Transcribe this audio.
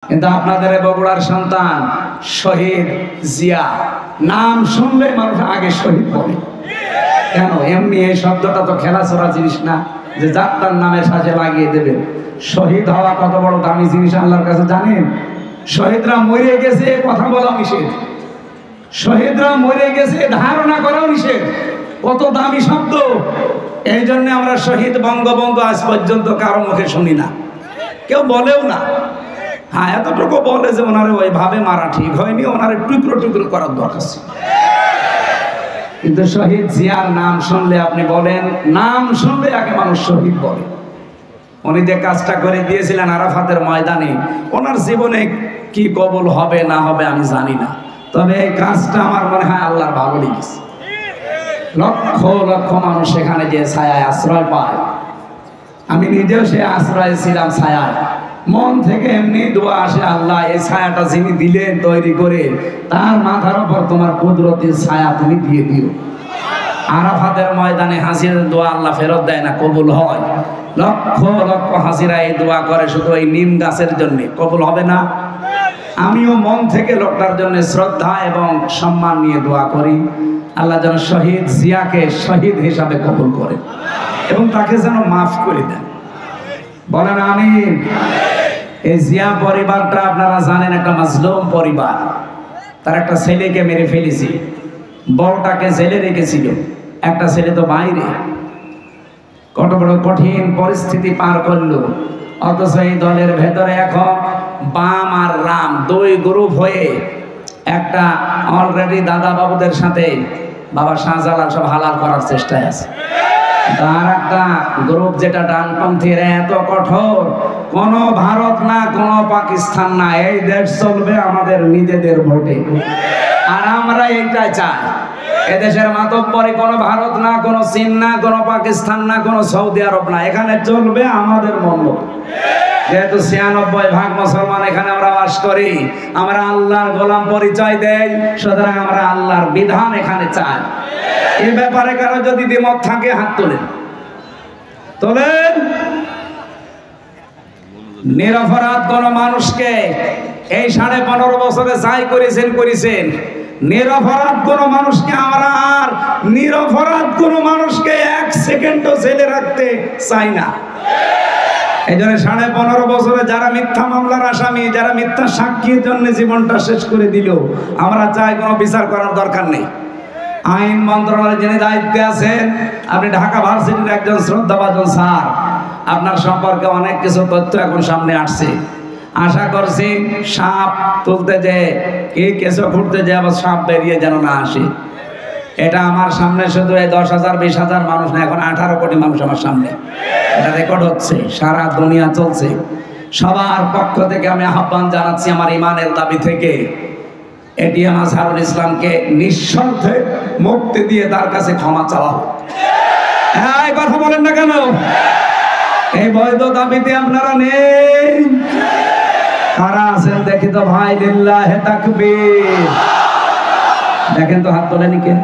কিন্তু আপনাদের বগুড়ার সন্তান শহীদ জিয়া নাম শুনলে মানুষ আগে শহীদ বলে কেন? এমনি এই শব্দটা তো খেলাচোরা জিনিস না যে যাত্রার নামের সাথে লাগিয়ে দেবে। শহীদ হওয়া কত বড় দামি জিনিস আল্লাহর কাছে জানেন? শহীদরা মরে গেছে কথা বলা নিষেধ, শহীদরা মরে গেছে ধারণা করাও নিষেধ। কত দামি শব্দ! এই জন্য আমরা শহীদ বঙ্গবন্ধু আজ পর্যন্ত কারো মুখে শুনি না, কেউ বলেও না। হ্যাঁ, এতটুকু বলে যে ওনারে ওইভাবে মারা ঠিক হয়নি, ওনারে টুকরো টুকরো করার দরকার ছিল। কিন্তু শহীদ জিয়ার নাম শুনলে আপনি বলেন, নাম শুনলে আগে মানুষ শহীদ বলে। উনি যে কাজটা করে দিয়েছিলেন আরাফাতের ময়দানে, ওনার জীবনে কি কবুল হবে না হবে আমি জানি না, তবে এই কাজটা আমার মনে হয় আল্লাহর ভালো লেগেছে। লক্ষ লক্ষ মানুষ সেখানে যে ছায়ায় আশ্রয় পায়, আমি নিজেও সে আশ্রয় ছিলাম ছায়ায়। মন থেকে এমনি দোয়া আসে, আল্লাহ এই ছায়াটা যিনি দিলেন তৈরি করে, তার মাথার উপর তোমার কুদরতের ছায়া তুমি দিয়ে দিও। আরাফাতের ময়দানে হাজিরার দোয়া আল্লাহ ফেরত দেয় না, কবুল হয়। লক্ষ লক্ষ হাজিরা এই দোয়া করে শুধু এই নিম গাছের জন্য, কবুল হবে না? আমিও মন থেকে লোকটার জন্য শ্রদ্ধা এবং সম্মান নিয়ে দোয়া করি, আল্লাহ যেন শহীদ জিয়াকে শহীদ হিসাবে কবুল করে এবং তাকে যেন মাফ করে দেন। বলেন আমিন। এই জিয়া পরিবারটা আপনারা জানেন একটা মাজলুম পরিবার। তার একটা ছেলেকে মেরে ফেলেছি, বড়টাকে জেলে রেখেছিল, একটা ছেলে তো বাইরে। কত বড় কঠিন পরিস্থিতি পার করলো, অথচ এই দলের ভেতরে এখন বাম আর রাম দুই গ্রুপ হয়ে একটা অলরেডি দাদা বাবুদের সাথে বাবা শাহজালাল সব হালাল করার চেষ্টায় আছে। তার একটা গ্রুপ যেটা ডানপন্থী, এত কঠোর, কোন ভারত না কোন পাকিস্তান না, এই দেশ চলবে আমাদের নিজেদের ভোটে। আর আমরা এইটাই চাই, এদেশের মাতব্বরি কোনো ভারত না, কোনো চীন না, কোনো পাকিস্তান না, কোনো সৌদি আরব না, এখানে চলবে আমাদের মন। যেহেতু ৯৬% মুসলমান এখানে আমরা বাস করি, আমরা আল্লাহর গোলাম পরিচয় দেই, সুতরাং আমরা আল্লাহর বিধান এখানে চাই। এই ব্যাপারে কারো যদি দ্বিমত থাকে হাত তোলেন, তোলেন। নিরপরাধ কোন মানুষকে এই 15.5 বছরে যাই করেছেন, নিরপরাধ কোন মানুষকে আমরা আর নিরপরাধ কোন মানুষকে 1 সেকেন্ডও জেলে রাখতে চাই না। এই জন্য 15.5 বছরে যারা মিথ্যা মামলার আসামি, যারা মিথ্যা সাক্ষীর জন্য জীবনটা শেষ করে দিল, আমরা চাই কোনো বিচার করার দরকার নেই। আইন মন্ত্রণালয়ে যিনি দায়িত্বে আছেন, আপনি ঢাকা ভার্সিটির একজন শ্রদ্ধাভাজন স্যার, আপনার সম্পর্কে অনেক কিছু তথ্য এখন সামনে আসছে। আশা করছি সাপ তুলতে যে কি কেঁচো ফুটতে যে আবার সাপ বেরিয়ে যেন না আসে। এটা আমার সামনে শুধু এই 10,000 20,000 মানুষ না, এখন 18 কোটি মানুষ আমার সামনে, এটা রেকর্ড হচ্ছে, সারা দুনিয়া চলছে। সবার পক্ষ থেকে আমি আহ্বান জানাচ্ছি, আমার ইমানের দাবি থেকে, এটিএম আজহারুল ইসলামকে নিঃশর্তে মুক্তি দিয়ে তার কাছে ক্ষমা চাওয়া হোক। হ্যাঁ, এই কথা বলেন না কেন? এই বৈধ দাবিতে আপনারা নেই? কারা আছেন দেখি তো ভাই, লিল্লাহে তাকবীর। দেখেন তো হাত তোলেনি কে?